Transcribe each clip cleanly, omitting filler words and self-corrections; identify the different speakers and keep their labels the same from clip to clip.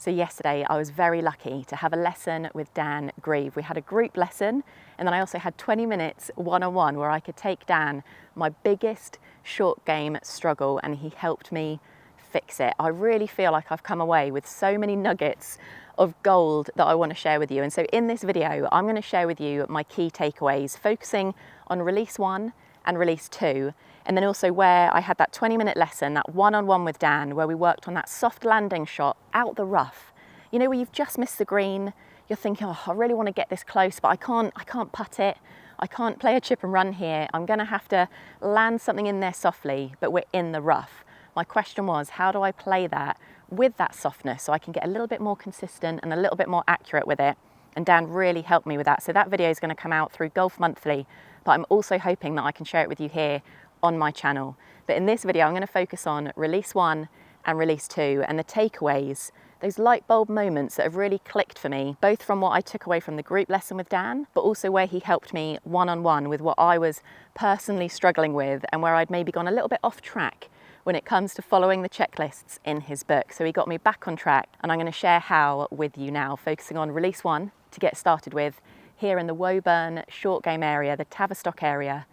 Speaker 1: So yesterday I was very lucky to have a lesson with Dan Grieve. We had a group lesson, and then I also had 20 minutes one-on-one where I could take Dan my biggest short game struggle, and he helped me fix it. I really feel like I've come away with so many nuggets of gold that I want to share with you. And so in this video, I'm going to share with you my key takeaways, focusing on release 1 and release 2. And then also where I had that 20-minute lesson, that one-on-one with Dan, where we worked on that soft landing shot out the rough. You know, where you've just missed the green, you're thinking, oh, I really want to get this close, but I can't putt it. I can't play a chip and run here. I'm going to have to land something in there softly, but we're in the rough. My question was, how do I play that with that softness so I can get a little bit more consistent and a little bit more accurate with it? And Dan really helped me with that. So that video is going to come out through Golf Monthly, but I'm also hoping that I can share it with you here on my channel. But in this video, I'm going to focus on release 1 and release 2 and the takeaways, those light bulb moments that have really clicked for me, both from what I took away from the group lesson with Dan, but also where he helped me one-on-one with what I was personally struggling with and where I'd maybe gone a little bit off track when it comes to following the checklists in his book. So he got me back on track, and I'm going to share how with you now, focusing on release 1 to get started with here in the Woburn Short Game Area, the Tavistock area,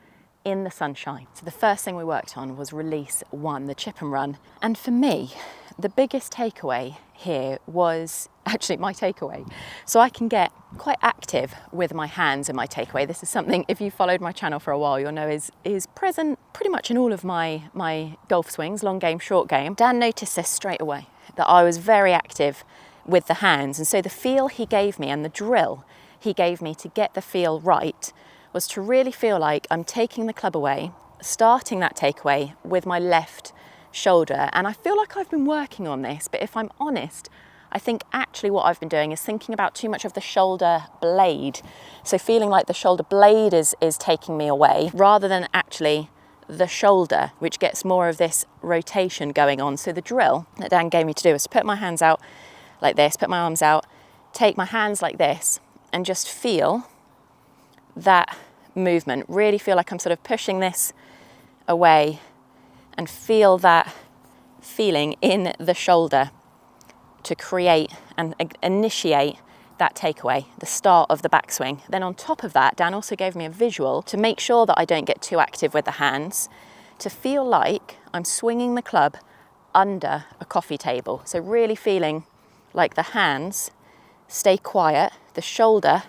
Speaker 1: in the sunshine. So the first thing we worked on was release 1, the chip and run. And for me, the biggest takeaway here was actually my takeaway. So I can get quite active with my hands in my takeaway. This is something, if you followed my channel for a while, you'll know is present pretty much in all of my golf swings, long game, short game. Dan noticed this straight away, that I was very active with the hands. And so the feel he gave me and the drill he gave me to get the feel right was to really feel like I'm taking the club away, starting that takeaway with my left shoulder. And I feel like I've been working on this, but if I'm honest, I think actually what I've been doing is thinking about too much of the shoulder blade. So feeling like the shoulder blade is taking me away rather than actually the shoulder, which gets more of this rotation going on. So the drill that Dan gave me to do is to put my hands out like this, put my arms out, take my hands like this, and just feel that movement, really feel like I'm sort of pushing this away and feel that feeling in the shoulder to create and initiate that takeaway, the start of the backswing. Then on top of that, Dan also gave me a visual to make sure that I don't get too active with the hands, to feel like I'm swinging the club under a coffee table. So really feeling like the hands stay quiet, the shoulder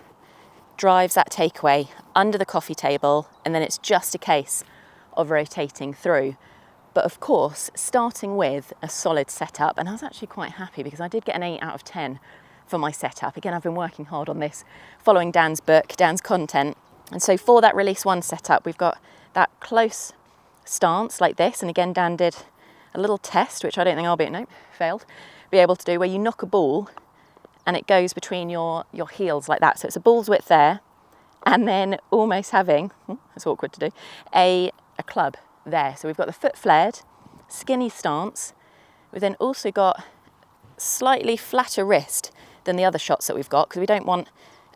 Speaker 1: drives that takeaway under the coffee table, and then it's just a case of rotating through. But of course, starting with a solid setup, and I was actually quite happy because I did get an 8 out of 10 for my setup. Again, I've been working hard on this, following Dan's book, Dan's content. And so for that release 1 setup, we've got that close stance like this. And again, Dan did a little test, which I don't think I'll failed, be able to do, where you knock a ball and it goes between your heels like that. So it's a ball's width there, and then almost having, that's awkward to do, a club there. So we've got the foot flared, skinny stance. We've then also got slightly flatter wrist than the other shots that we've got, because we don't want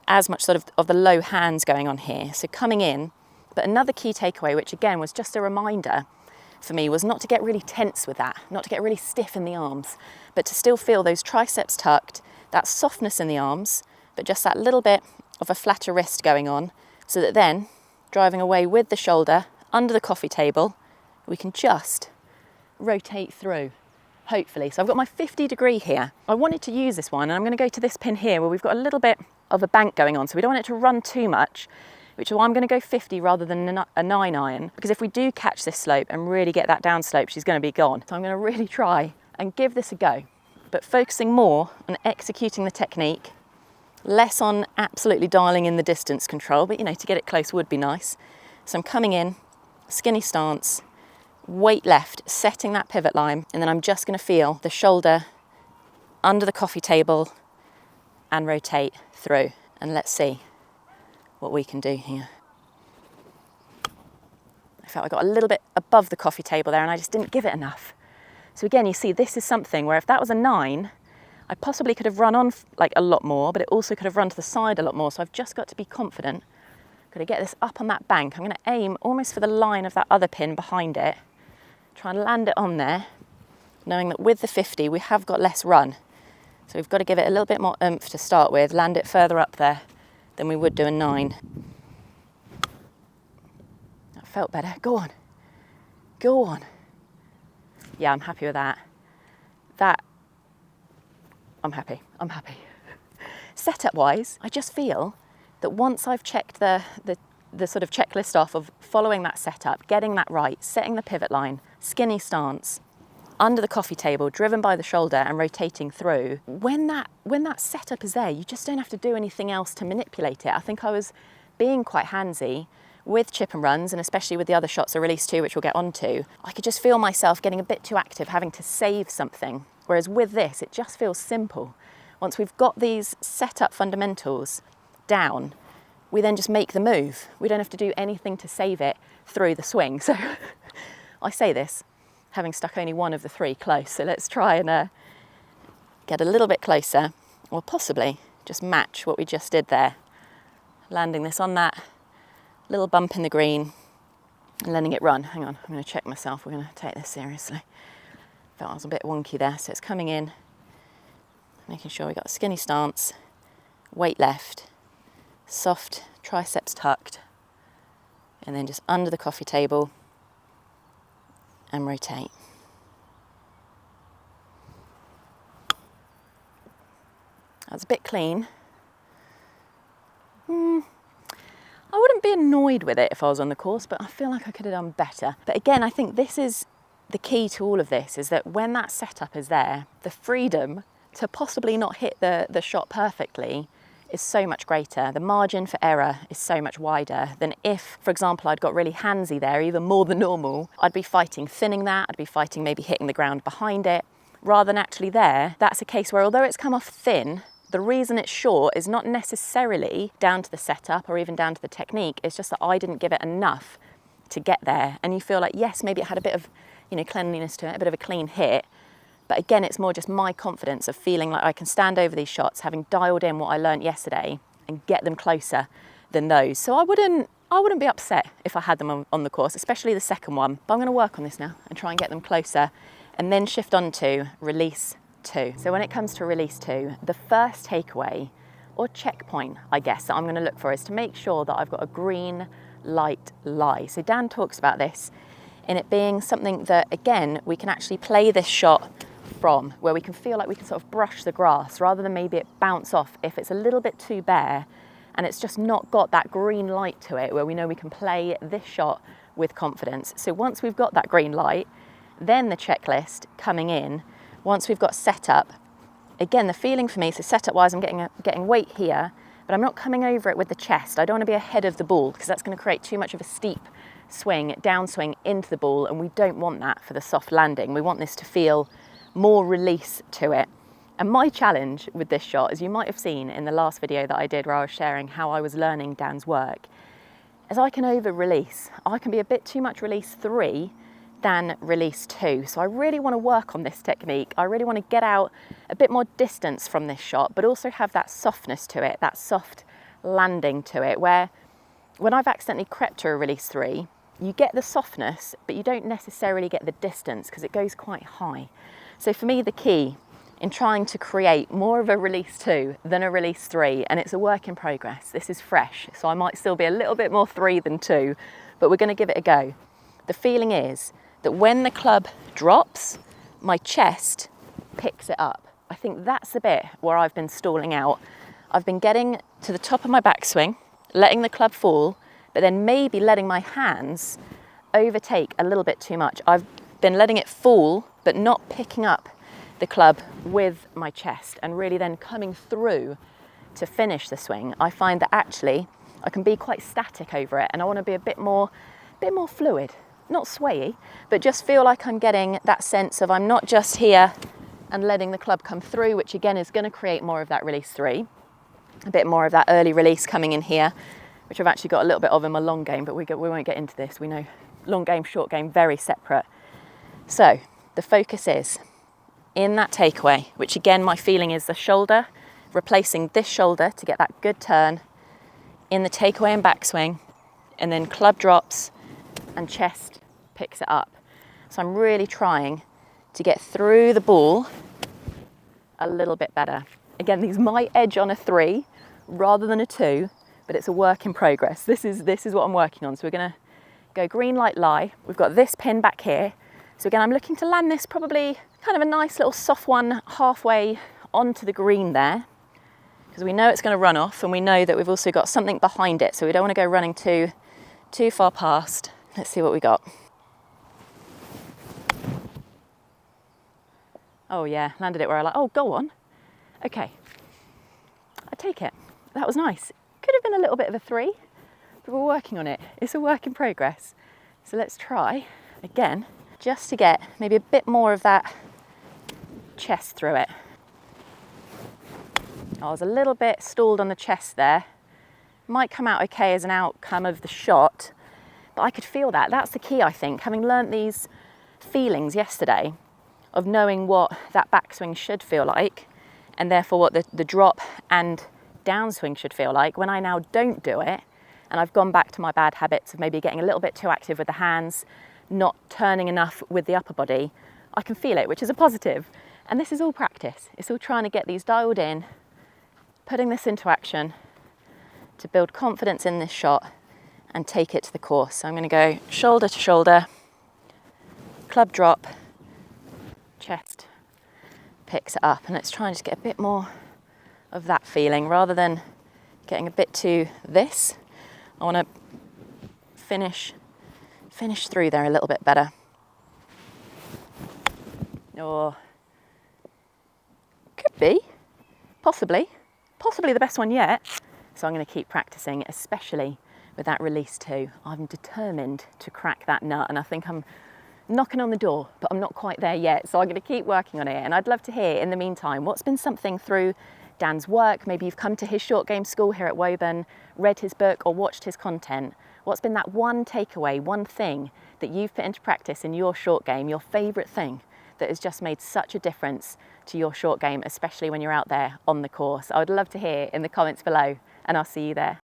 Speaker 1: as much sort of the low hands going on here. So coming in, but another key takeaway, which again was just a reminder for me, was not to get really tense with that, not to get really stiff in the arms, but to still feel those triceps tucked, that softness in the arms, but just that little bit of a flatter wrist going on, so that then driving away with the shoulder under the coffee table, we can just rotate through, hopefully. So I've got my 50 degree here. I wanted to use this one, and I'm going to go to this pin here where we've got a little bit of a bank going on, so we don't want it to run too much, which is why I'm going to go 50 rather than a 9 iron, because if we do catch this slope and really get that down slope, she's going to be gone. So I'm going to really try and give this a go, but focusing more on executing the technique, less on absolutely dialing in the distance control, but you know, to get it close would be nice. So I'm coming in, skinny stance, weight left, setting that pivot line, and then I'm just going to feel the shoulder under the coffee table and rotate through. And let's see what we can do here. I felt I got a little bit above the coffee table there, and I just didn't give it enough. So again, you see, this is something where if that was a 9, I possibly could have run on like a lot more, but it also could have run to the side a lot more. So I've just got to be confident. Got to get this up on that bank. I'm going to aim almost for the line of that other pin behind it. Try and land it on there, knowing that with the 50, we have got less run. So we've got to give it a little bit more oomph to start with, land it further up there than we would do a 9. That felt better. Go on. Go on. Yeah, I'm happy with that. I'm happy. Setup wise, I just feel that once I've checked the sort of checklist off of following that setup, getting that right, setting the pivot line, skinny stance, under the coffee table, driven by the shoulder and rotating through, when that setup is there, you just don't have to do anything else to manipulate it. I think I was being quite handsy with chip and runs, and especially with the other shots of release 2, which we'll get onto. I could just feel myself getting a bit too active, having to save something. Whereas with this, it just feels simple. Once we've got these setup fundamentals down, we then just make the move. We don't have to do anything to save it through the swing. So I say this, having stuck only one of the 3 close. So let's try and get a little bit closer, or possibly just match what we just did there. Landing this on that little bump in the green and letting it run. Hang on, I'm going to check myself. We're going to take this seriously. Felt I was a bit wonky there, so it's coming in, making sure we got a skinny stance, weight left, soft triceps tucked, and then just under the coffee table and rotate. That's a bit clean. I wouldn't be annoyed with it if I was on the course, but I feel like I could have done better. But again, I think this is the key to all of this, is that when that setup is there, the freedom to possibly not hit the shot perfectly is so much greater. The margin for error is so much wider than if, for example, I'd got really handsy there, even more than normal. I'd be fighting thinning that, I'd be fighting maybe hitting the ground behind it. Rather than actually there, that's a case where although it's come off thin, the reason it's short is not necessarily down to the setup or even down to the technique. It's just that I didn't give it enough to get there. And you feel like, yes, maybe it had a bit of, cleanliness to it, a bit of a clean hit. But again, it's more just my confidence of feeling like I can stand over these shots, having dialed in what I learnt yesterday and get them closer than those. So I wouldn't be upset if I had them on the course, especially the second one. But I'm going to work on this now and try and get them closer and then shift on to release 2. So when it comes to release 2, the first takeaway or checkpoint, I guess, that I'm going to look for is to make sure that I've got a green light lie. So Dan talks about this in it being something that, again, we can actually play this shot from, where we can feel like we can sort of brush the grass rather than maybe it bounce off if it's a little bit too bare and it's just not got that green light to it, where we know we can play this shot with confidence. So once we've got that green light, then the checklist coming in. Once we've got set up, again, the feeling for me, so setup wise, I'm getting weight here, but I'm not coming over it with the chest. I don't want to be ahead of the ball because that's going to create too much of a steep swing, downswing into the ball, and we don't want that for the soft landing. We want this to feel more release to it. And my challenge with this shot, as you might have seen in the last video that I did where I was sharing how I was learning Dan's work, is I can over release. I can be a bit too much release 3 than release 2. So I really want to work on this technique. I really want to get out a bit more distance from this shot, but also have that softness to it, that soft landing to it, where when I've accidentally crept to a release 3, you get the softness, but you don't necessarily get the distance because it goes quite high. So for me, the key in trying to create more of a release 2 than a release 3, and it's a work in progress. This is fresh, so I might still be a little bit more 3 than 2, but we're going to give it a go. The feeling is that when the club drops, my chest picks it up. I think that's the bit where I've been stalling out. I've been getting to the top of my backswing, letting the club fall, but then maybe letting my hands overtake a little bit too much. I've been letting it fall, but not picking up the club with my chest and really then coming through to finish the swing. I find that actually I can be quite static over it, and I want to be a bit more fluid. Not swayy, but just feel like I'm getting that sense of I'm not just here and letting the club come through, which again is going to create more of that release 3, a bit more of that early release coming in here, which I've actually got a little bit of in my long game, but we won't get into this. We know long game, short game, very separate. So the focus is in that takeaway, which again, my feeling is the shoulder, replacing this shoulder to get that good turn in the takeaway and backswing, and then club drops and chest picks it up. So I'm really trying to get through the ball a little bit better. Again, these might edge on a 3 rather than a 2, but it's a work in progress. This is what I'm working on. So we're gonna go green light lie. We've got this pin back here. So again, I'm looking to land this probably kind of a nice little soft one halfway onto the green there, because we know it's going to run off, and we know that we've also got something behind it, so we don't want to go running too far past. Let's see what we got. Oh yeah, landed it where I like. Oh, go on. Okay, I take it. That was nice. Could have been a little bit of a 3, but we're working on it. It's a work in progress. So let's try again, just to get maybe a bit more of that chest through it. I was a little bit stalled on the chest there. Might come out okay as an outcome of the shot, but I could feel that. That's the key, I think. Having learnt these feelings yesterday of knowing what that backswing should feel like, and therefore what the drop and downswing should feel like, when I now don't do it, and I've gone back to my bad habits of maybe getting a little bit too active with the hands, not turning enough with the upper body, I can feel it, which is a positive. And this is all practice. It's all trying to get these dialed in, putting this into action to build confidence in this shot and take it to the course. So I'm going to go shoulder to shoulder, club drop, chest picks it up, and let's try and just get a bit more of that feeling rather than getting a bit too this. I want to finish through there a little bit better. Or could be, possibly the best one yet. So I'm going to keep practicing, especially with that release too. I'm determined to crack that nut, and I think I'm knocking on the door, but I'm not quite there yet. So I'm going to keep working on it. And I'd love to hear in the meantime, what's been something through Dan's work, maybe you've come to his short game school here at Woburn, read his book or watched his content. What's been that one takeaway, one thing that you've put into practice in your short game, your favourite thing that has just made such a difference to your short game, especially when you're out there on the course? I would love to hear in the comments below, and I'll see you there.